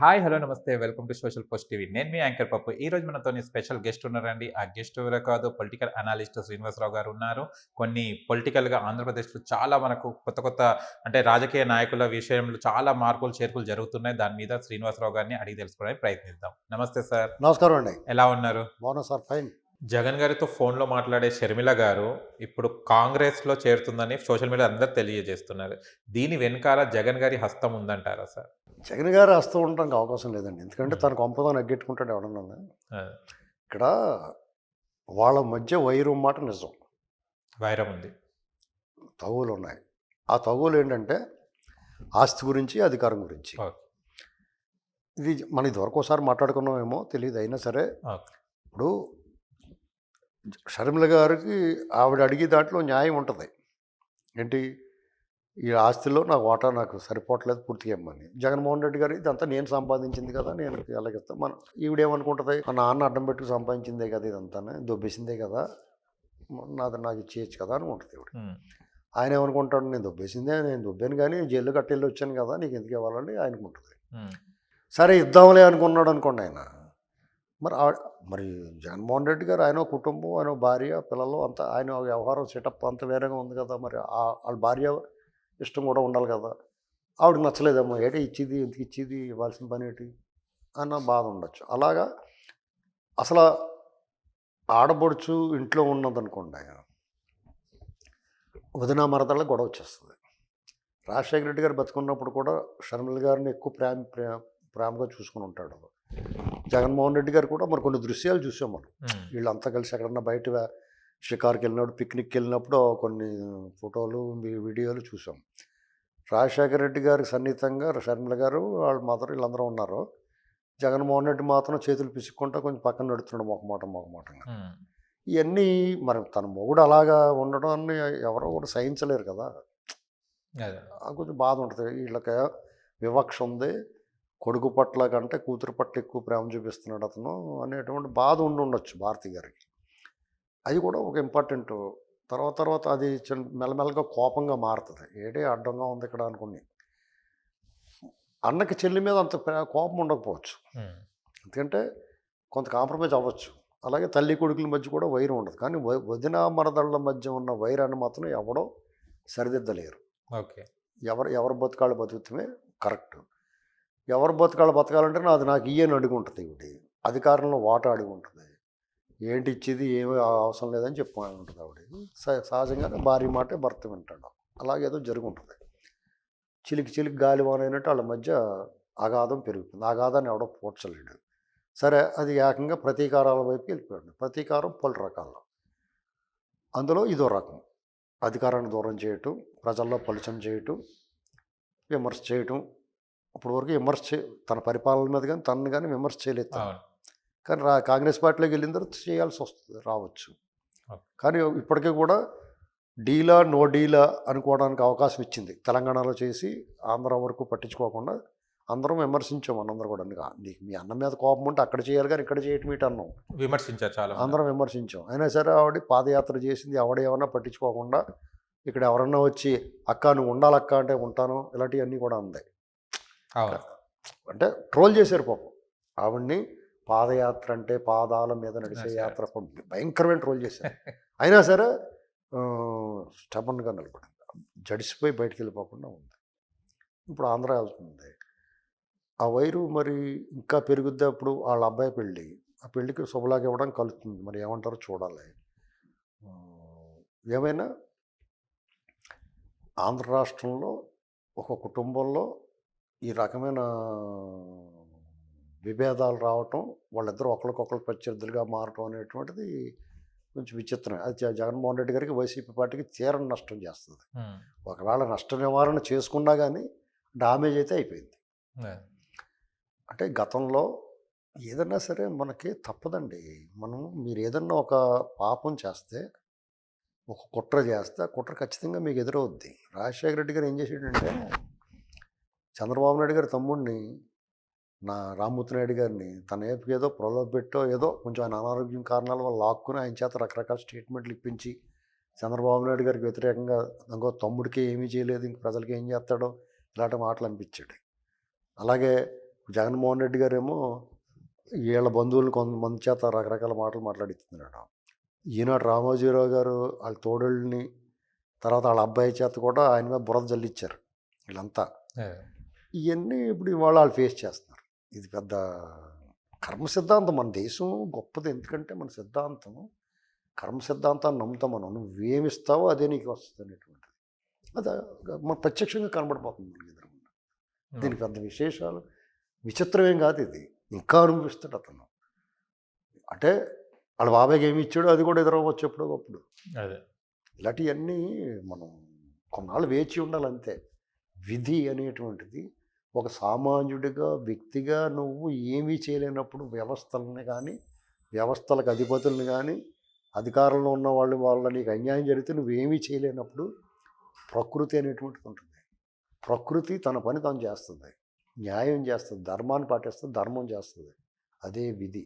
Hi! Hello! నమస్తే. Welcome to social post TV. నేను మీ anchor పప్పు. ఈరోజు మనతోని స్పెషల్ గెస్ట్ ఉన్నారండి. ఆ గెస్ట్ ఎవరో కాదు పొలిటికల్ అనలిస్ట్ శ్రీనివాసరావు గారు ఉన్నారు. కొన్ని పొలిటికల్‌గా ఆంధ్రప్రదేశ్‌లో చాలా మనకు కొత్త కొత్త అంటే రాజకీయ నాయకుల విషయంలో చాలా మార్పులు, చేర్పులు జరుగుతున్నాయి. దాని మీద శ్రీనివాసరావు గారిని అడిగి తెలుసుకోవడానికి ప్రయత్నిద్దాం. నమస్తే సార్. నమస్కారం అండి. ఎలా ఉన్నారు? బాగున్నా సార్. ఫైన్. జగన్ గారితో ఫోన్‌లో మాట్లాడే షర్మిల గారు ఇప్పుడు కాంగ్రెస్‌లో చేరుతుందని సోషల్ మీడియాలో అందరూ తెలియజేస్తున్నారు. దీని వెనకాల జగన్ గారి హస్తం ఉందంటారా సార్? జగన్ గారు వస్తూ ఉండడానికి అవకాశం లేదండి. ఎందుకంటే హ్మ్. తన కొంపతో నెగ్గెట్టుకుంటాడు ఎవడన్నా. ఆ! ఇక్కడ వాళ్ళ మధ్య వైరం మాట నిజం. వైరం ఉంది. తగువులున్నాయి. ఆ తగువులు ఏంటంటే ఆస్తి గురించి, అధికారం గురించి. ఓకే. ఇది మనం ఇదివరకు ఒకసారి మాట్లాడుకున్నామేమో తెలీదు. అయినా సరే ఓకే. ఇప్పుడు షర్మిల గారికి ఆవిడ అడిగే దాంట్లో న్యాయం ఉంటది. ఏంటి? ఈ ఆస్తిలో నాకు సరిపోవట్లేదు పూర్తిగా ఇమ్మని. జగన్మోహన్ రెడ్డి గారు ఇదంతా నేను సంపాదించింది కదా! నేను ఎలాగిస్తా ఈవిడేమనుకుంటది, మా నాన్న అడ్డం పెట్టుకు సంపాదించిందే కదా ఇదంతాను. దొబ్బేసిందే కదా! నాది నాకు ఇచ్చేయచ్చు కదా! అనుకుంటది ఈవిడ. హ్మ్. ఆయన ఏమనుకుంటాడు, నేను దొబ్బాను గానీ జైలు కట్టెళ్ళి వచ్చాను కదా! నీకెందుకు ఇవ్వాలని ఆయనకుంటది. హ్మ్. సరే ఇద్దాంలే అనుకున్నాడు అనుకోండి ఆయన. మరి మరి జగన్మోహన్ రెడ్డి గారు ఆయన కుటుంబం, ఆయన భార్య, పిల్లలు అంతా ఆయన వ్యవహారం సెటప్ అంతా వేరేగా ఉంది కదా! మరి ఆళ్ళ భార్య ఇష్టం కూడా ఉండాలి కదా! ఆవిడకి నచ్చలేదేమో. ఏటి ఇచ్చేది ఎందుకు ఇచ్చేది ఇవ్వాల్సిన పనేటి అన్న బాధ ఉండొచ్చు. అలాగా అసల ఆడపడుచు ఇంట్లో ఉన్నదనుకోండి, వదిన మరదళ్ళకి గొడవ వచ్చేస్తది. రాజశేఖర రెడ్డి గారు బతికున్నప్పుడు కూడా షర్మిల గారిని ఎక్కువ ప్రేమగా చూసుకొని ఉంటాడు. జగన్మోహన్ రెడ్డి గారు కూడా మరి కొన్ని దృశ్యాలు చూసాం మనం. హ్మ్. వీళ్ళంతా కలిసి ఎక్కడన్నా బయట షికారుకి వెళ్ళినప్పుడు, పిక్నిక్కి వెళ్ళినప్పుడు కొన్ని ఫోటోలు, వీడియోలు చూసాం. రాజశేఖర రెడ్డి గారికి సన్నిహితంగా షర్మిల గారు, వాళ్ళ మదర్ వీళ్ళందరూ ఉన్నారు. జగన్మోహన్ రెడ్డి మాత్రం చేతులు పిసుక్కుంటా కొంచెం పక్కన నడుస్తున్నాడు మొహమాటంగా. హ్మ్. ఇయన్నీ మరి తన మొగుడు అలాగా ఉండడాన్ని ఎవరో కూడా సహించలేరు కదా! అదే. కొంచెం బాధ ఉంటది. వీళ్ళకి వివక్ష ఉంది. కొడుకు పట్ల కంటే కూతురు పట్ల ఎక్కువ ప్రేమ చూపిస్తున్నాడు అతను అనేటువంటి బాధ ఉండుండొచ్చు భారతి గారికి. అది కూడా ఒక ఇంపార్టెంటు. తర్వాత అది మెల్లమెల్లగా కోపంగా మారుతది. అడ్డంగా ఉంది ఇక్కడ అనుకుని. అన్నకి చెల్లి మీద అంత కోపం ఉండకపోవచ్చు. హ్మ్. ఎందుకంటే కొంత కాంప్రమైజ్ అవ్వచ్చు. అలాగే తల్లి కొడుకుల మధ్య కూడా వైరం ఉండదు. కానీ వదిన మరదళ్ళ మధ్య ఉన్న వైరాన్ని మాత్రం ఎవడో సరిదిద్దలేరు. ఓకే. ఎవరి బతుకాళ్ళు బతుకుతమే కరెక్ట్. ఎవరి బతుకాళ్ళు బతకాలంటే నాకు ఇయ్యని అడుగుంటది ఈవిడ. అధికారంలో వాటా అడుగుంటది. ఏంటి ఇచ్చేది ఏమీ అవసరం లేదని ఉంటుంది ఆవిడ. సహజంగానే భార్య మాటే భర్త వింటాడు. అలాగేదో జరుగుంటది. చిలికి గాలివానైనట్టు వాళ్ళ మధ్య అగాధం పెరుగుతుంది. అగాధాన్ని ఎవడో పూడ్చలేడు. సరే అది ఏకంగా ప్రతీకారాల వైపు వెళ్ళిపోయాడు. ప్రతీకారం పలు రకాల్లో. అందులో ఇదో రకం. అధికారాన్ని దూరం చేయటం, ప్రజల్లో పలుచన చేయటం, విమర్శ చేయటం. అప్పటి వరకు తన పరిపాలన మీద కానీ తనని కానీ విమర్శ చేయలేదు తను. అవును. కానీ కాంగ్రెస్ పార్టీలోకి వెళ్ళిన తర్వాత చేయాల్సి వస్తుంది, రావచ్చు. ఓకే. కానీ ఇప్పటికీ కూడా డీలా నో డీలా అనుకోవడానికి అవకాశం ఇచ్చింది. తెలంగాణలో చేసి ఆంధ్ర వరకు పట్టించుకోకుండా అందరం విమర్శించాం. మనందరం కూడా నీకు మీ అన్న మీద కోపం ఉంటే అక్కడ చేయాలి కానీ ఇక్కడ చేయటం ఏంటి అన్నాం. విమర్శించారు చాలా మంది. అందరం విమర్శించాం. అయినా సరే ఆవిడ పాదయాత్ర చేసింది. ఎవడేమన్నా పట్టించుకోకుండా ఇక్కడ ఎవరన్నా వచ్చి అక్క నువ్వు ఉండాలక్క అంటే ఉంటాను, ఇలాంటివన్నీ కూడా ఉంది. అవును. అంటే ట్రోల్ చేశారు పాపం ఆవిడ్ని. పాదయాత్ర అంటే పాదాల మీద నడిచే యాత్ర భయంకరమైన ట్రోల్ చేశారు. అయినా సరే స్టబన్గా నిలబడింది. జడిసిపోయి బయటికి వెళ్ళిపోకుండా ఉంది. ఇప్పుడు ఆంధ్ర వెళ్తుంది. ఆ వైరు మరి ఇంకా పెరుగుద్ది. అప్పుడు వాళ్ళ అబ్బాయి పెళ్ళి. ఆ పెళ్ళికి శుభలాగా ఇవ్వడం కలుస్తుంది. మరి ఏమంటారో చూడాలి. ఏమైనా ఆంధ్ర రాష్ట్రంలో ఒక కుటుంబంలో ఈ రకమైన విభేదాలు రావటం, వాళ్ళిద్దరూ ఒకరికొకరు ప్రత్యర్థులుగా మారటం అనేటువంటిది కొంచెం విచిత్రమే. అది జగన్మోహన్ రెడ్డి గారికి, వైసీపీ పార్టీకి తీరని నష్టం చేస్తుంది. హ్మ్. ఒకవేళ నష్ట నివారణ చేసుకున్నా కానీ డ్యామేజ్ అయితే అయిపోయింది. అంటే గతంలో ఏదన్నా సరే మనకి తప్పదండి. మీరు ఏదన్నా ఒక పాపం చేస్తే, ఒక కుట్ర చేస్తే, ఆ కుట్ర ఖచ్చితంగా మీకు ఎదురవుద్ది. రాజశేఖర రెడ్డి గారు ఏం చేసాడంటే, చంద్రబాబు నాయుడు గారి తమ్ముడిని, రామ్మూర్తి నాయుడు గారిని తన వైపుకి ఏదో ప్రలోభపెట్టో ఏదో కొంచెం ఆయన అనారోగ్యం కారణాల వల్ల లాక్కుని ఆయన చేత రకరకాల స్టేట్మెంట్లు ఇప్పించి చంద్రబాబు నాయుడు గారికి వ్యతిరేకంగా ఇంకో తమ్ముడికి ఏమీ చేయలేదు, ఇంక ప్రజలకి ఏం చేస్తాడో ఇలాంటి మాటలు అనిపించాడు. అలాగే జగన్మోహన్ రెడ్డి గారేమో వీళ్ళ బంధువులు కొంతమంది చేత రకరకాల మాటలు మాట్లాడిస్తున్నాడు. ఈనాడు రామోజీరావు గారు వాళ్ళ తోడళ్ళని, తర్వాత వాళ్ళ అబ్బాయి చేత కూడా ఆయన మీద బురద జల్లిచ్చారు వీళ్ళంతా. ఇవన్నీ ఇప్పుడు ఇవాళ వాళ్ళు ఫేస్ చేస్తున్నారు. ఇది పెద్ద కర్మ సిద్ధాంతం. మన దేశం గొప్పది, ఎందుకంటే మన సిద్ధాంతం కర్మ సిద్ధాంతాన్ని నమ్ముతాం మనం. నువ్వేమిస్తావో అదే నీకు వస్తుంది అనేటువంటిది. అది మన ప్రత్యక్షంగా కనబడిపోతుంది మనకి ఎదురుగుండా. దీనికి పెద్ద విశేషాలు విచిత్రమేం కాదు, ఇది ఇంకా అనుభవిస్తాడు అతను. అంటే వాళ్ళ బాబాయ్కి ఏమి ఇచ్చాడో అది కూడా ఎదురవ్వచ్చు ఎప్పుడో అప్పుడు. అదే ఇలాంటివన్నీ మనం కొన్నాళ్ళు వేచి ఉండాలంతే. విధి అనేటువంటిది ఒక సామాన్యుడిగా, వ్యక్తిగా నువ్వు ఏమీ చేయలేనప్పుడు వ్యవస్థలని కానీ, వ్యవస్థలకు అధిపతులను కానీ, అధికారంలో ఉన్న వాళ్ళ నీకు అన్యాయం జరిగితే నువ్వేమీ చేయలేనప్పుడు ప్రకృతి అనేటువంటిది ఉంటుంది. ప్రకృతి తన పని తాను చేస్తుంది, న్యాయం చేస్తుంది, ధర్మాన్ని పాటిస్తుంది, ధర్మం చేస్తుంది. అదే విధి.